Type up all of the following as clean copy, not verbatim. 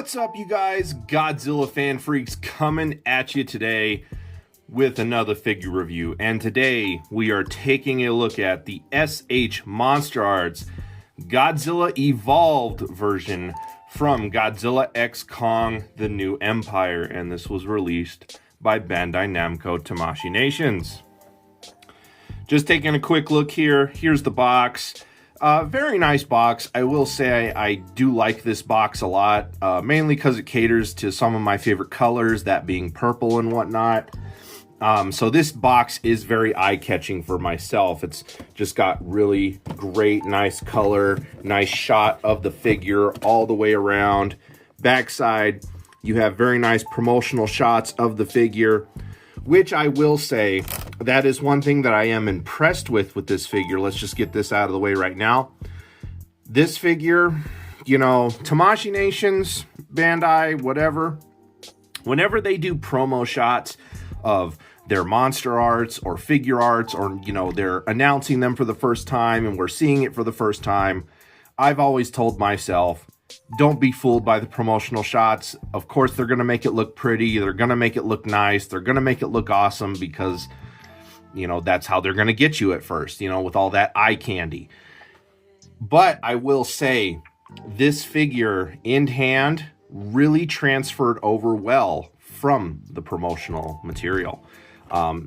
What's up, you guys? Godzilla fan freaks coming at you today with another figure review. And today we are taking a look at the SH Monsterarts Godzilla Evolved version from Godzilla X Kong: The New Empire. And this was released by Bandai Namco Tamashii Nations. Just taking a quick look here. Here's the box. Very nice box. I will say I do like this box a lot, mainly because it caters to some of my favorite colors, that being purple and whatnot. So this box is very eye-catching for myself. It's just got really great, nice color, nice shot of the figure all the way around. Backside, you have very nice promotional shots of the figure, which I will say, that is one thing that I am impressed with this figure. Let's just get this out of the way right now. This figure, you know, Tamashii Nations, Bandai, whatever, whenever they do promo shots of their monster arts or figure arts, or, you know, they're announcing them for the first time and we're seeing it for the first time, I've always told myself, don't be fooled by the promotional shots. Of course, they're going to make it look pretty. They're going to make it look nice. They're going to make it look awesome because, you know, that's how they're going to get you at first, you know, with all that eye candy. But I will say this figure in hand really transferred over well from the promotional material.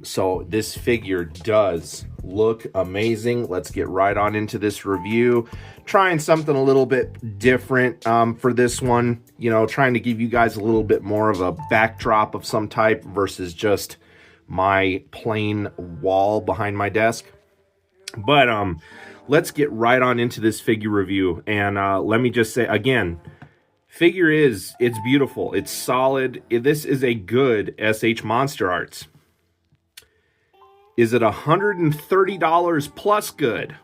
So this figure does look amazing. Let's get right on into this review. Trying something a little bit different for this one, you know, trying to give you guys a little bit more of a backdrop of some type versus just my plain wall behind my desk. But let's get right on into this figure review. And let me just say again, it's beautiful. It's solid. This is a good SH Monsterarts. Is it $130 plus good?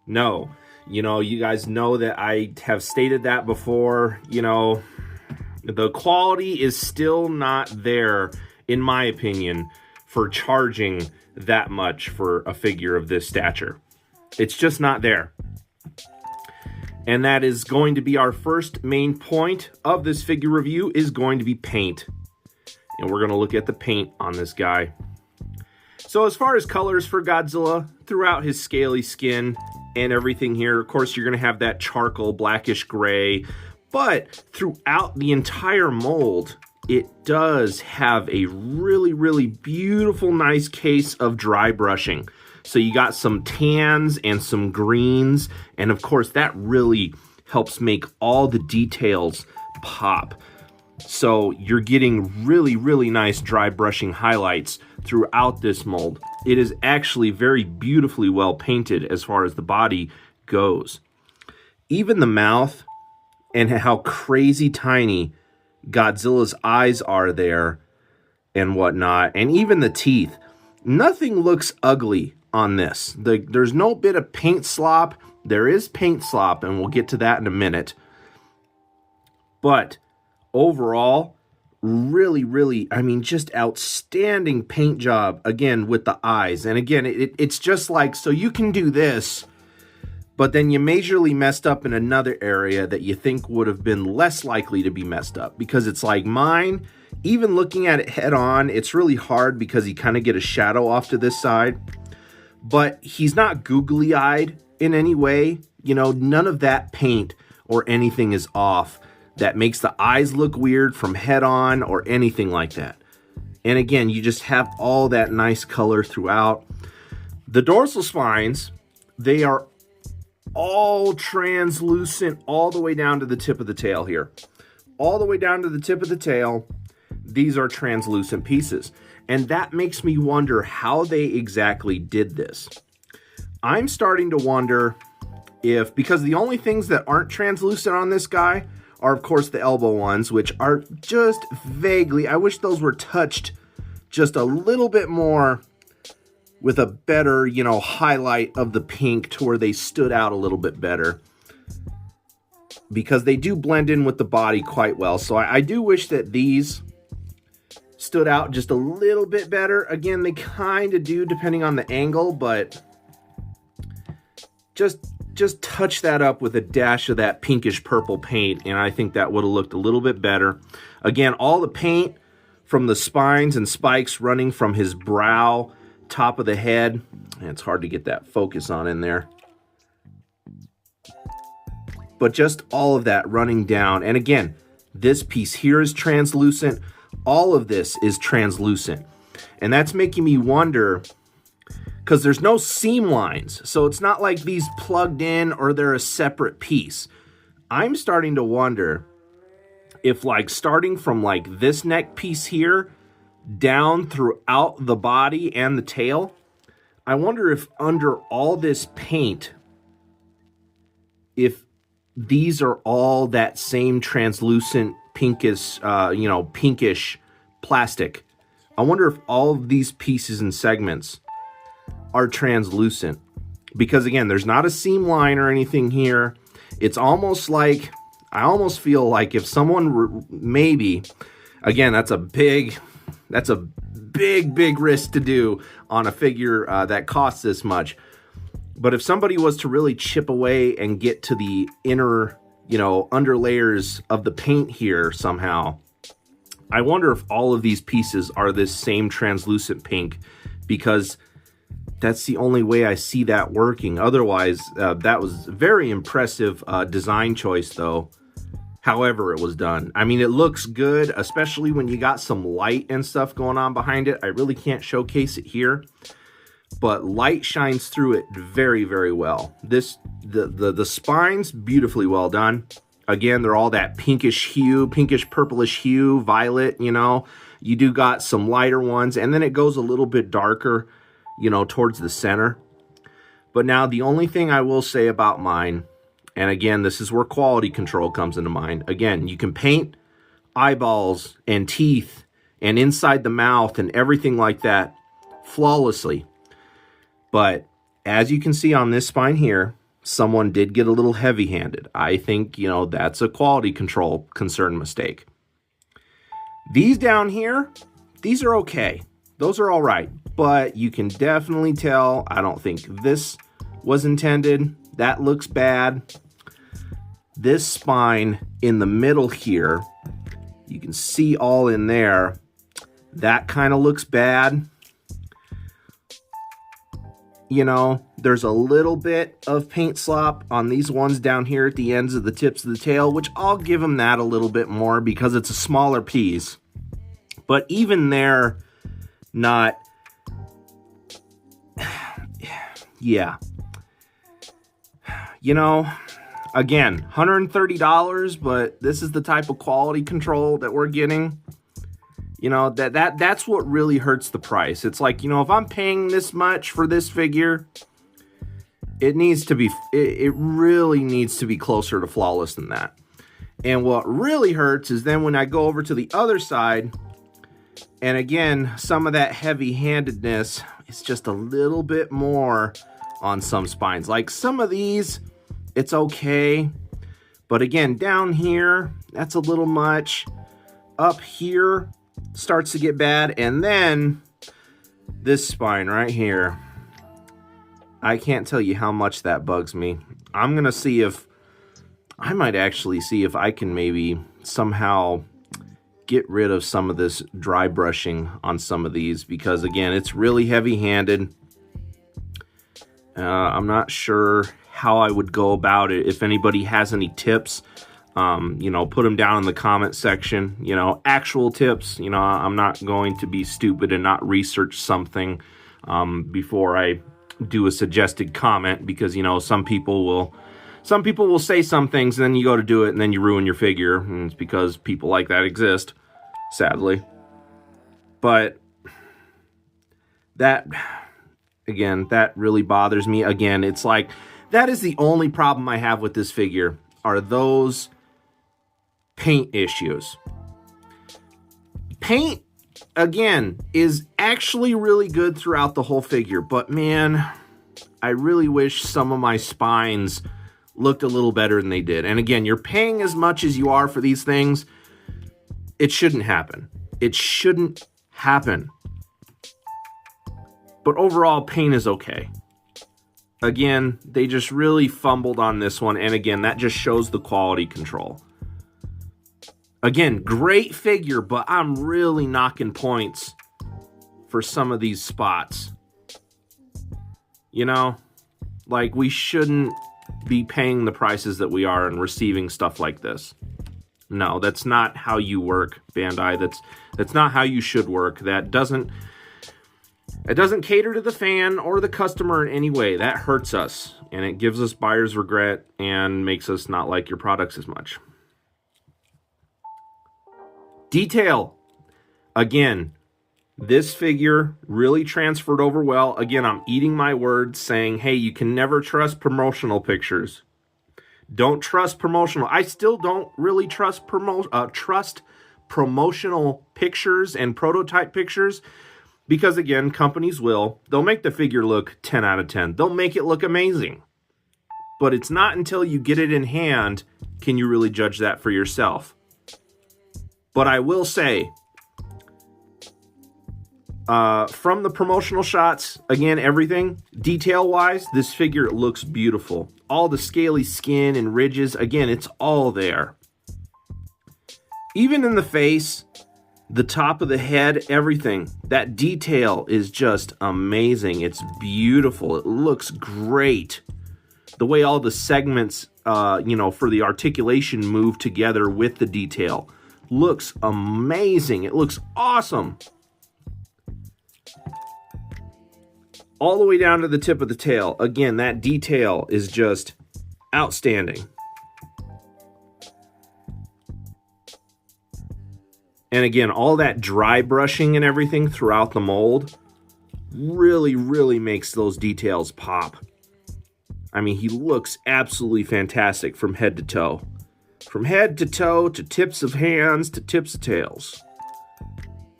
No. You know, you guys know that I have stated that before. You know, the quality is still not there, in my opinion, for charging that much for a figure of this stature. It's just not there. And that is going to be our first main point of this figure review, is going to be paint. And we're going to look at the paint on this guy. So as far as colors for Godzilla, throughout his scaly skin and everything here, of course, you're going to have that charcoal blackish gray. But throughout the entire mold, it does have a really, really beautiful, nice case of dry brushing. So you got some tans and some greens. And of course, that really helps make all the details pop. So you're getting really, really nice dry brushing highlights throughout this mold. It is actually very beautifully well painted as far as the body goes. Even the mouth and how crazy tiny Godzilla's eyes are there and whatnot, and even the teeth. Nothing looks ugly on this. There's no bit of paint slop. There is paint slop, and we'll get to that in a minute. But overall, really, really, I mean, just outstanding paint job, again, with the eyes. And again, it's just like, so you can do this, but then you majorly messed up in another area that you think would have been less likely to be messed up. Because it's like mine, even looking at it head on, it's really hard because you kind of get a shadow off to this side. But he's not googly-eyed in any way. You know, none of that paint or anything is off that makes the eyes look weird from head on or anything like that. And again, you just have all that nice color throughout. The dorsal spines, they are all translucent all the way down to the tip of the tail here. All the way down to the tip of the tail, these are translucent pieces. And that makes me wonder how they exactly did this. I'm starting to wonder if, because the only things that aren't translucent on this guy are, of course, the elbow ones, which are just vaguely, I wish those were touched just a little bit more with a better, you know, highlight of the pink to where they stood out a little bit better. Because they do blend in with the body quite well. So I do wish that these stood out just a little bit better. Again, they kind of do depending on the angle, but just just touch that up with a dash of that pinkish purple paint, and I think that would have looked a little bit better. Again, all the paint from the spines and spikes running from his brow, top of the head, and it's hard to get that focus on in there. But just all of that running down. And again, this piece here is translucent. All of this is translucent. And that's making me wonder, because there's no seam lines. So it's not like these plugged in or they're a separate piece. I'm starting to wonder if, like, starting from like this neck piece here down throughout the body and the tail, I wonder if under all this paint, if these are all that same translucent pinkish, pinkish plastic. I wonder if all of these pieces and segments are translucent. Because again, there's not a seam line or anything here. It's almost like, I almost feel like if someone maybe, again, that's a big risk to do on a figure that costs this much. But if somebody was to really chip away and get to the inner, under layers of the paint here somehow, I wonder if all of these pieces are this same translucent pink, because that's the only way I see that working. Otherwise, that was very impressive design choice, though, however it was done. I mean, it looks good, especially when you got some light and stuff going on behind it. I really can't showcase it here, but light shines through it very, very well. The spines, beautifully well done. Again, they're all that pinkish hue, pinkish purplish hue, violet, You do got some lighter ones, and then it goes a little bit darker, towards the center. But now the only thing I will say about mine, and again, this is where quality control comes into mind. Again, you can paint eyeballs and teeth and inside the mouth and everything like that flawlessly. But as you can see on this spine here, someone did get a little heavy-handed. I think, that's a quality control concern mistake. These down here, these are okay. Those are all right. But you can definitely tell, I don't think this was intended. That looks bad. This spine in the middle here, you can see all in there. That kind of looks bad. There's a little bit of paint slop on these ones down here at the ends of the tips of the tail, which I'll give them that a little bit more because it's a smaller piece. But even there, not... Yeah. Again, $130, but this is the type of quality control that we're getting. That's what really hurts the price. It's like, if I'm paying this much for this figure, it really needs to be closer to flawless than that. And what really hurts is then when I go over to the other side, and again, some of that heavy-handedness is just a little bit more on some spines. Like some of these, it's okay. But again, down here, that's a little much. Up here, starts to get bad. And then this spine right here, I can't tell you how much that bugs me. I'm going to see if I might actually see if I can maybe somehow get rid of some of this dry brushing on some of these, because again, it's really heavy-handed. I'm not sure how I would go about it. If anybody has any tips, put them down in the comment section. Actual tips. I'm not going to be stupid and not research something before I do a suggested comment, because some people will say some things and then you go to do it and then you ruin your figure, and it's because people like that exist, sadly. But that, again, that really bothers me. Again, it's like, that is the only problem I have with this figure, are those paint issues. Paint, again, is actually really good throughout the whole figure, but man, I really wish some of my spines looked a little better than they did. And again, you're paying as much as you are for these things. It shouldn't happen. It shouldn't happen. But overall, paint is okay. Again, they just really fumbled on this one. And again, that just shows the quality control. Again, great figure, but I'm really knocking points for some of these spots. You know, like we shouldn't be paying the prices that we are and receiving stuff like this. No, that's not how you work, Bandai. That's not how you should work. It doesn't cater to the fan or the customer in any way. That hurts us, and it gives us buyer's regret and makes us not like your products as much. Detail. Again, this figure really transferred over well. Again, I'm eating my words saying, hey, you can never trust promotional pictures. Don't trust promotional. I still don't really trust promotional pictures and prototype pictures because, again, companies they'll make the figure look 10 out of 10. They'll make it look amazing. But it's not until you get it in hand can you really judge that for yourself. But I will say, from the promotional shots, again, everything, detail-wise, this figure looks beautiful. All the scaly skin and ridges, again, it's all there. Even in the face, the top of the head, everything, that detail is just amazing. It's beautiful. It looks great. The way all the segments, for the articulation move together with the detail looks amazing. It looks awesome. All the way down to the tip of the tail. Again, that detail is just outstanding. And again, all that dry brushing and everything throughout the mold really, really makes those details pop. I mean, he looks absolutely fantastic from head to toe. From head to toe, to tips of hands, to tips of tails.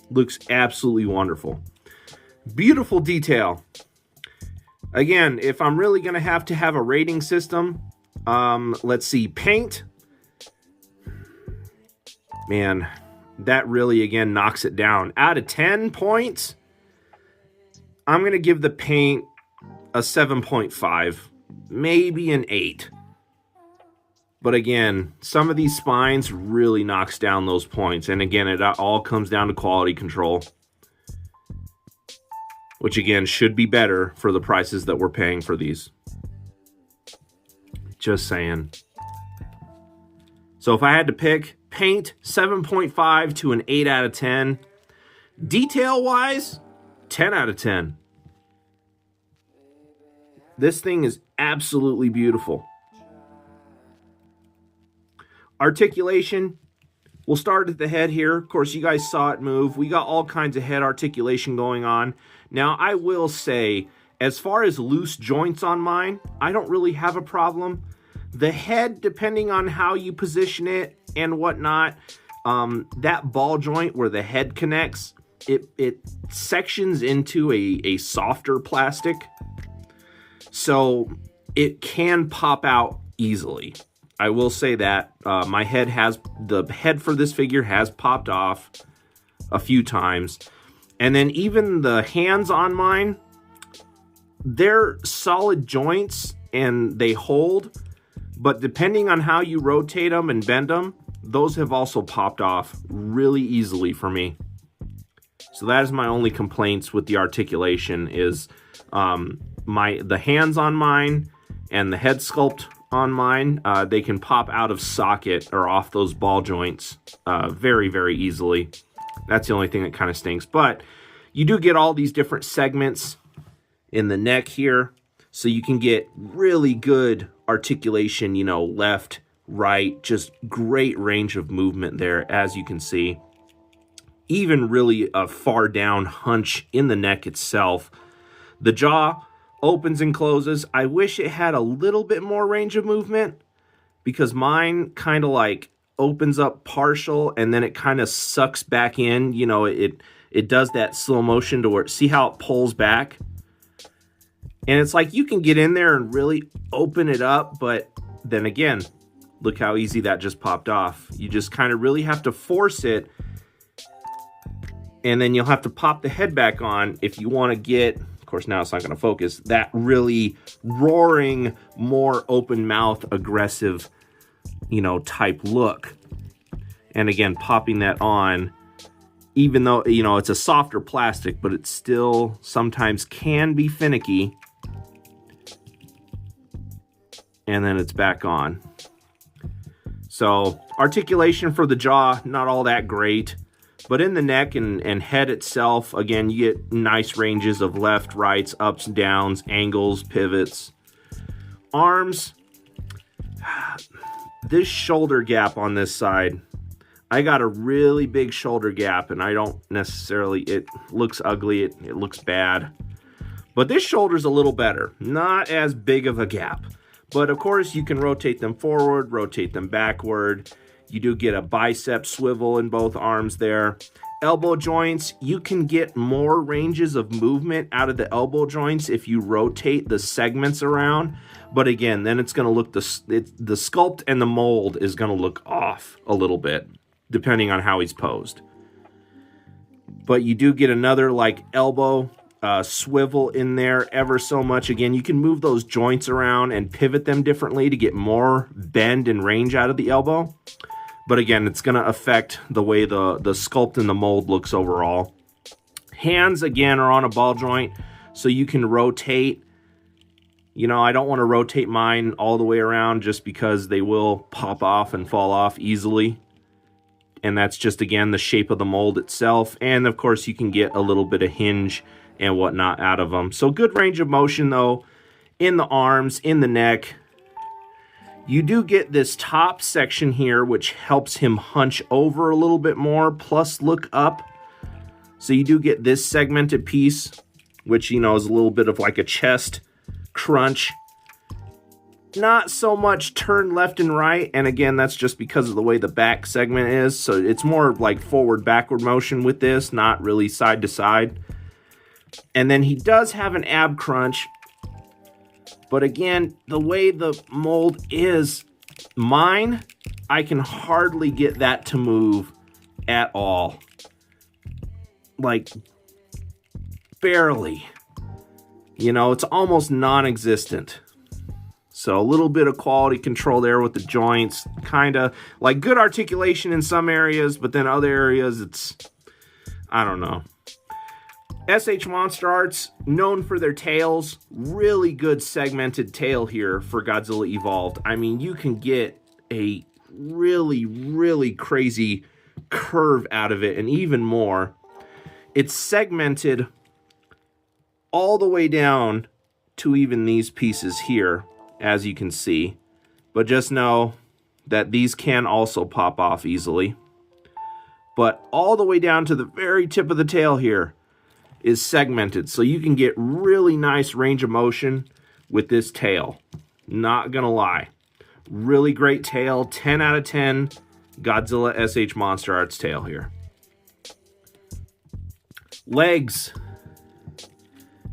Looks absolutely wonderful. Beautiful detail. Again, if I'm really going to have a rating system, let's see, paint. Man, that really, again, knocks it down. Out of 10 points, I'm going to give the paint a 7.5, maybe an 8. But again, some of these spines really knocks down those points. And again, it all comes down to quality control, which again should be better for the prices that we're paying for these. Just saying. So if I had to pick, paint 7.5 to an 8 out of 10. Detail-wise, 10 out of 10. This thing is absolutely beautiful. Articulation, we'll start at the head here. Of course, you guys saw it move. We got all kinds of head articulation going on. Now, I will say, as far as loose joints on mine, I don't really have a problem. The head, depending on how you position it and whatnot, that ball joint where the head connects, it sections into a softer plastic. So it can pop out easily. I will say that the head for this figure has popped off a few times. And then even the hands on mine, they're solid joints and they hold, but depending on how you rotate them and bend them, those have also popped off really easily for me. So that is my only complaints with the articulation is the hands on mine and the head sculpt on mine, they can pop out of socket or off those ball joints very, very easily. That's the only thing that kind of stinks. But you do get all these different segments in the neck here, so you can get really good articulation, left, right, just great range of movement there, as you can see. Even really a far down hunch in the neck itself. The jaw opens and closes. I wish it had a little bit more range of movement because mine kind of like opens up partial and then it kind of sucks back in. It does that slow motion to where, see how it pulls back? And it's like you can get in there and really open it up, but then again, look how easy that just popped off. You just kind of really have to force it, and then you'll have to pop the head back on if you want to get, of course, now it's not going to focus, that really roaring, more open mouth, aggressive, you know, type look. And again, popping that on, even though, you know, it's a softer plastic, but it still sometimes can be finicky. And then it's back on. So articulation for the jaw, not all that great. But in the neck and head itself, again, you get nice ranges of left, rights, ups, downs, angles, pivots. Arms, this shoulder gap on this side, I got a really big shoulder gap, and I don't necessarily, it looks ugly, it looks bad. But this shoulder's a little better, not as big of a gap. But of course, you can rotate them forward, rotate them backward. You do get a bicep swivel in both arms there. Elbow joints, you can get more ranges of movement out of the elbow joints if you rotate the segments around. But again, then it's going to look, the sculpt and the mold is going to look off a little bit, depending on how he's posed. But you do get another like elbow swivel in there ever so much. Again, you can move those joints around and pivot them differently to get more bend and range out of the elbow. But again, it's going to affect the way the sculpt and the mold looks overall. Hands, again, are on a ball joint, so you can rotate. You know, I don't want to rotate mine all the way around just because they will pop off and fall off easily. And that's just, again, the shape of the mold itself. And, of course, you can get a little bit of hinge and whatnot out of them. So good range of motion, though, in the arms, in the neck. You do get this top section here, which helps him hunch over a little bit more, plus look up. So you do get this segmented piece, which, you know, is a little bit of like a chest crunch. Not so much turn left and right, and again, that's just because of the way the back segment is. So it's more like forward-backward motion with this, not really side to side. And then he does have an ab crunch. But again, the way the mold is, mine, I can hardly get that to move at all. Like, barely. You know, it's almost non-existent. So a little bit of quality control there with the joints. Kind of like good articulation in some areas, but then other areas it's, I don't know. SH Monsterarts, known for their tails, really good segmented tail here for Godzilla Evolved. I mean, you can get a really, really crazy curve out of it, and even more. It's segmented all the way down to even these pieces here, as you can see. But just know that these can also pop off easily. But all the way down to the very tip of the tail here is segmented, so you can get really nice range of motion with this tail. Not gonna lie. Really great tail, 10 out of 10 Godzilla SH Monsterarts tail here. Legs.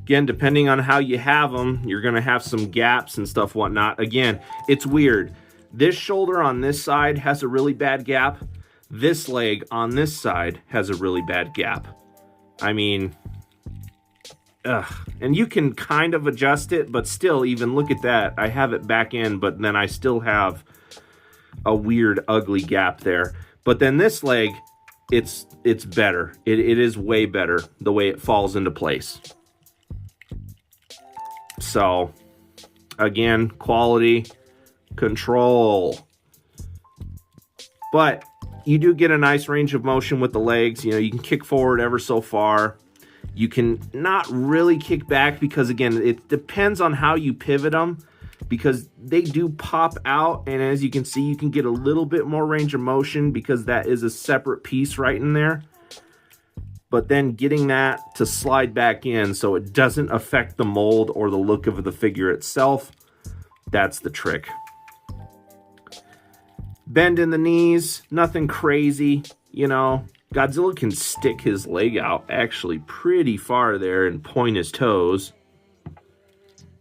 Again, depending on how you have them, you're gonna have some gaps and stuff whatnot. Again, it's weird. This shoulder on this side has a really bad gap. This leg on this side has a really bad gap. I mean, and you can kind of adjust it, but still, even look at that. I have it back in, but then I still have a weird, ugly gap there. But then this leg, it's better. It is way better the way it falls into place. So, again, quality, control. But you do get a nice range of motion with the legs. You know, you can kick forward ever so far. You can not really kick back because, again, it depends on how you pivot them, because they do pop out, and as you can see, you can get a little bit more range of motion because that is a separate piece right in there. But then getting that to slide back in so it doesn't affect the mold or the look of the figure itself, that's the trick. Bend in the knees, nothing crazy, you know. Godzilla can stick his leg out actually pretty far there and point his toes.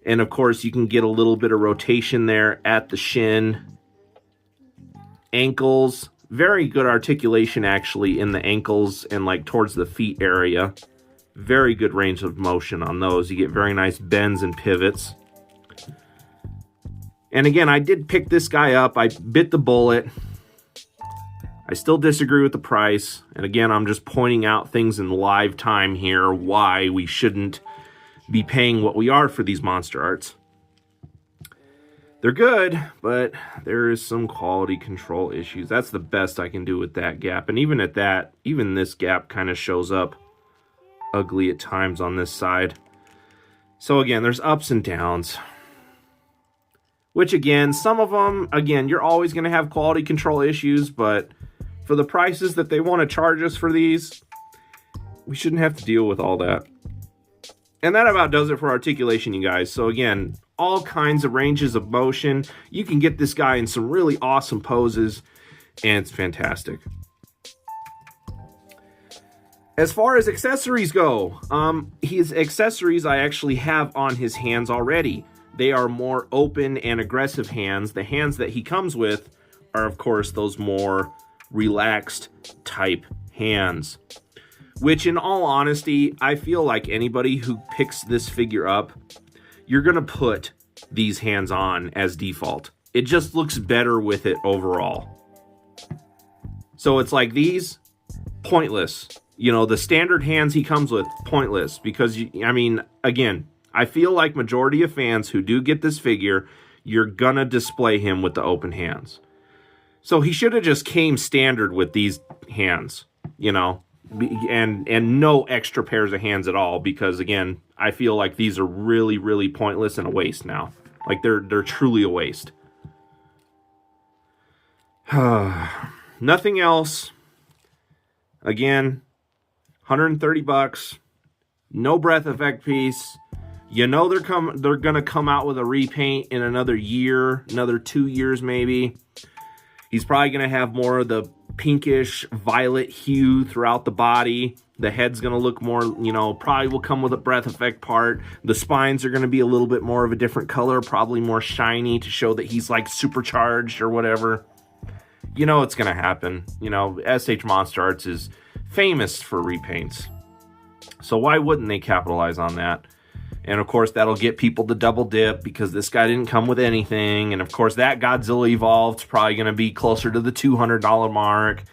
And of course, you can get a little bit of rotation there at the shin. Ankles, very good articulation actually in the ankles and like towards the feet area. Very good range of motion on those. You get very nice bends and pivots. And again, I did pick this guy up. I bit the bullet. I still disagree with the price. And again, I'm just pointing out things in live time here, why we shouldn't be paying what we are for these Monster Arts. They're good, but there is some quality control issues. That's the best I can do with that gap. And even at that, even this gap kind of shows up ugly at times on this side. So again, there's ups and downs. Which again, some of them, again, you're always going to have quality control issues, but for the prices that they want to charge us for these, we shouldn't have to deal with all that. And that about does it for articulation, you guys. So again, all kinds of ranges of motion. You can get this guy in some really awesome poses, and it's fantastic. As far as accessories go, his accessories I actually have on his hands already. They are more open and aggressive hands. The hands that he comes with are, of course, those more relaxed type hands. Which, in all honesty, I feel like anybody who picks this figure up, you're going to put these hands on as default. It just looks better with it overall. So it's like these, pointless. You know, the standard hands he comes with, pointless. Because, I mean, again, I feel like majority of fans who do get this figure, you're going to display him with the open hands. So he should have just came standard with these hands, you know. And no extra pairs of hands at all, because again, I feel like these are really, really pointless and a waste now. Like they're truly a waste. Nothing else. Again, 130 bucks. No breath effect piece. You know they're gonna come out with a repaint in another year, another 2 years maybe. He's probably gonna have more of the pinkish violet hue throughout the body. The head's going to look more, you know, probably will come with a breath effect part. The spines are going to be a little bit more of a different color, probably more shiny to show that he's like supercharged or whatever. You know it's going to happen. You know, SH Monsterarts is famous for repaints. So why wouldn't they capitalize on that? And of course, that'll get people to double dip because this guy didn't come with anything. And of course, that Godzilla Evolved is probably going to be closer to the $200 mark.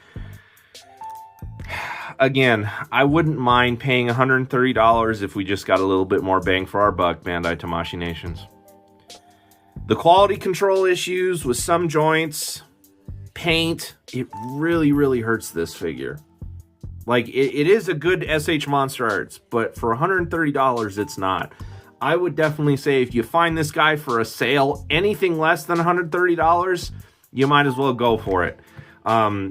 Again, I wouldn't mind paying $130 if we just got a little bit more bang for our buck, Bandai Tamashii Nations. The quality control issues with some joints, paint, it really, really hurts this figure. Like, it is a good SH Monsterarts, but for $130, it's not. I would definitely say if you find this guy for a sale, anything less than $130, you might as well go for it.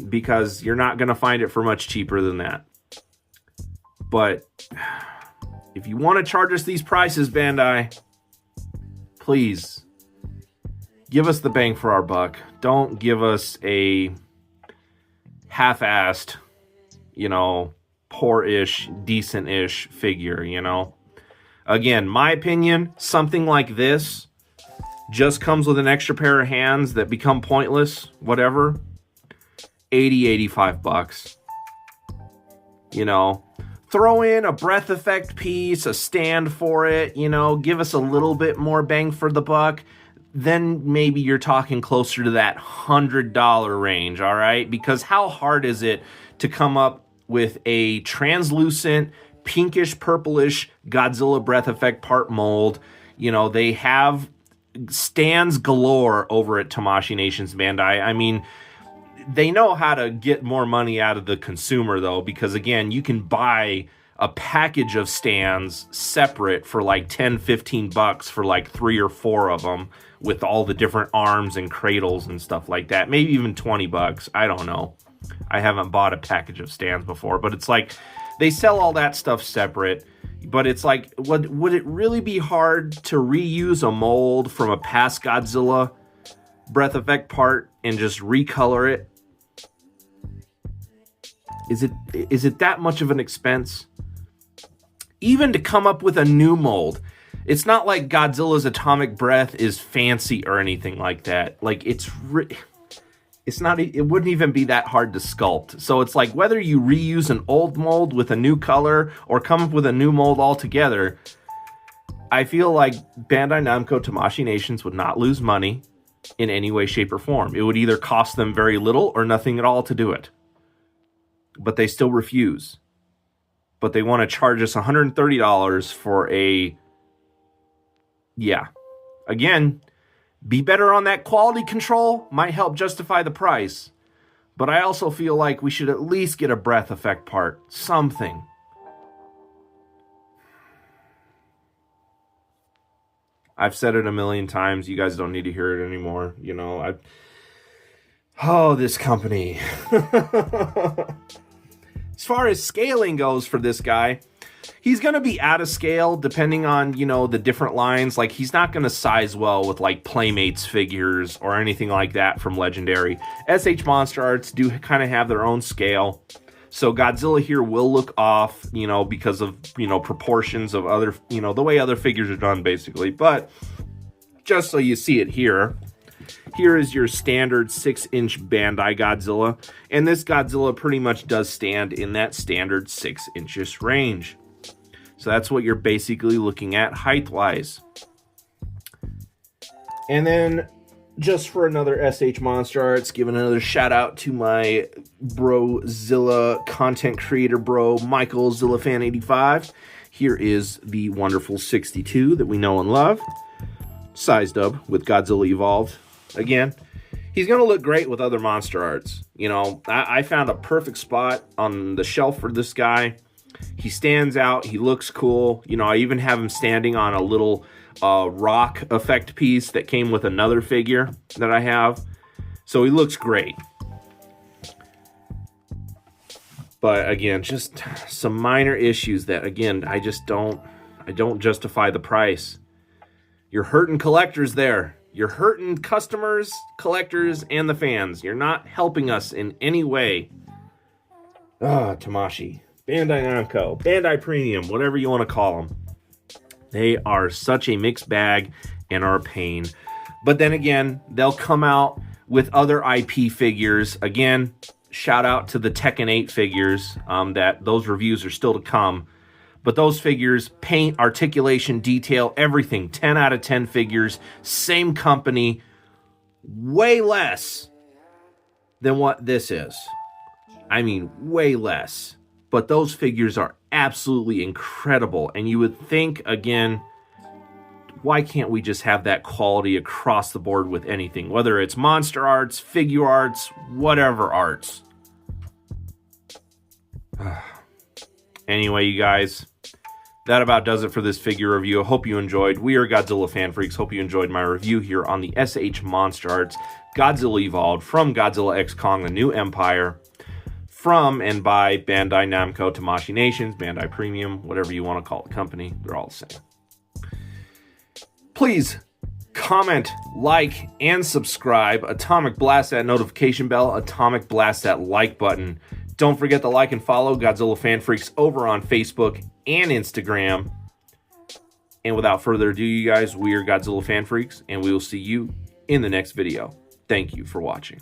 Because you're not going to find it for much cheaper than that. But if you want to charge us these prices, Bandai, please give us the bang for our buck. Don't give us a half-assed, you know, poor-ish, decent-ish figure, you know. Again, my opinion, something like this just comes with an extra pair of hands that become pointless, whatever. 80, 85 bucks. You know, throw in a breath effect piece, a stand for it, you know, give us a little bit more bang for the buck. Then maybe you're talking closer to that $100 range, all right? Because how hard is it to come up with a translucent, pinkish, purplish Godzilla breath effect part mold? You know, they have stands galore over at Tamashii Nations Bandai. I mean, they know how to get more money out of the consumer, though, because, again, you can buy a package of stands separate for like 10, 15 bucks for like 3 or 4 of them with all the different arms and cradles and stuff like that. Maybe even 20 bucks. I don't know. I haven't bought a package of stands before, but it's like they sell all that stuff separate. But it's like, would it really be hard to reuse a mold from a past Godzilla breath effect part and just recolor it? Is it that much of an expense? Even to come up with a new mold. It's not like Godzilla's atomic breath is fancy or anything like that. Like, It's not, it wouldn't even be that hard to sculpt. So it's like whether you reuse an old mold with a new color or come up with a new mold altogether, I feel like Bandai Namco Tamashii Nations would not lose money in any way, shape, or form. It would either cost them very little or nothing at all to do it. But they still refuse. But they want to charge us $130 for a... Yeah. Again, be better on that quality control. Might help justify the price. But I also feel like we should at least get a breath effect part. Something. I've said it a million times. You guys don't need to hear it anymore. You know, oh, this company. As far as scaling goes for this guy, he's going to be out of scale depending on, you know, the different lines. Like, he's not going to size well with, like, Playmates figures or anything like that from Legendary. SH Monsterarts do kind of have their own scale. So Godzilla here will look off, you know, because of, you know, proportions of other, you know, the way other figures are done, basically. But just so you see it here, here is your standard 6-inch Bandai Godzilla. And this Godzilla pretty much does stand in that standard 6 inches range. So that's what you're basically looking at height-wise. And then, just for another SH Monsterarts, giving another shout out to my Brozilla content creator bro, Michael ZillaFan85. Here is the wonderful 62 that we know and love. Sized up with Godzilla Evolved. Again, he's going to look great with other Monsterarts. You know, I found a perfect spot on the shelf for this guy. He stands out. He looks cool. You know, I even have him standing on a little rock effect piece that came with another figure that I have. So he looks great. But again, just some minor issues that, again, I don't justify the price. You're hurting collectors there. You're hurting customers, collectors, and the fans. You're not helping us in any way. Tamashii, Bandai Namco, Bandai Premium, whatever you want to call them. They are such a mixed bag and are a pain. But then again, they'll come out with other IP figures. Again, shout out to the Tekken 8 figures. That those reviews are still to come. But those figures, paint, articulation, detail, everything. 10 out of 10 figures. Same company. Way less than what this is. I mean, way less. But those figures are absolutely incredible. And you would think, again, why can't we just have that quality across the board with anything? Whether it's monster arts, figure arts, whatever arts. Anyway, you guys, that about does it for this figure review. I hope you enjoyed. We are Godzilla Fan Freaks. Hope you enjoyed my review here on the SH Monsterarts Godzilla Evolved from Godzilla X Kong, The New Empire. From and by Bandai Namco Tamashii Nations, Bandai Premium, whatever you want to call the company. They're all the same. Please comment, like, and subscribe. Atomic blast that notification bell. Atomic blast that like button. Don't forget to like and follow Godzilla Fan Freaks over on Facebook and Instagram. And without further ado, you guys, we are Godzilla Fan Freaks, and we will see you in the next video. Thank you for watching.